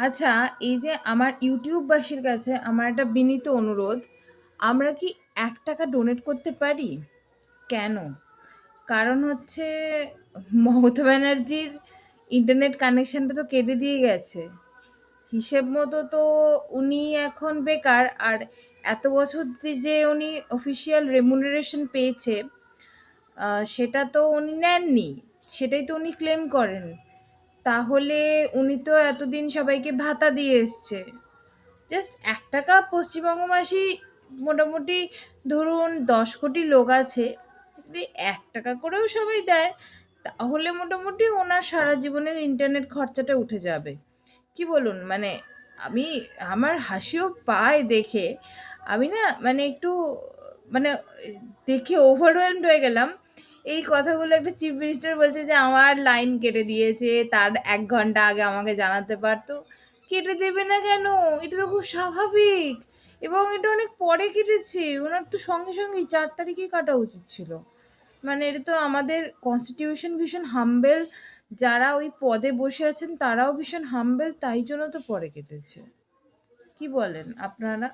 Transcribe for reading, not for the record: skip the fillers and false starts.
আচ্ছা, এই যে আমার ইউটিউববাসীর কাছে আমার একটা বিনীত অনুরোধ, আমরা কি ৳১ ডোনেট করতে পারি? কেন? কারণ হচ্ছে মমতা ব্যানার্জির ইন্টারনেট কানেকশনটা তো কেটে দিয়ে গেছে। হিসেব মতো তো উনি এখন বেকার। আর এত বছর যে উনি অফিসিয়াল রেমুনারেশন পেয়েছে, সেটা তো উনি নেননি। সেটাই তো উনি ক্লেম করেন। তাহলে উনি তো এতদিন সবাইকে ভাতা দিয়ে এসছে। জাস্ট ৳১ পশ্চিমবঙ্গবাসী মোটামুটি ধরুন ১০ কোটি লোক আছে। যদি ৳১ করেও সবাই দেয়, তাহলে মোটামুটি ওনার সারা জীবনের ইন্টারনেট খরচাটা উঠে যাবে। কি বলুন? মানে আমি আমার হাসিও পায় দেখে। আমি না মানে একটু মানে দেখে ওভারওয়েলমড হয়ে গেলাম। এই কথাগুলো একটা চিফ মিনিস্টার বলছে যে আমার লাইন কেটে দিয়েছে, তার ১ ঘন্টা আগে আমাকে জানাতে পারতো। কেটে দেবে না কেন? এটা তো খুব স্বাভাবিক। এবং এটা অনেক পরে কেটেছে। ওনার তো সঙ্গে সঙ্গেই ৪ তারিখেই কাটা উচিত ছিল। মানে এটা তো আমাদের কনস্টিটিউশন ভীষণ হাম্বেল। যারা ওই পদে বসে আছেন তারাও ভীষণ হাম্বেল, তাই জন্য তো পরে কেটেছে। কি বলেন আপনারা?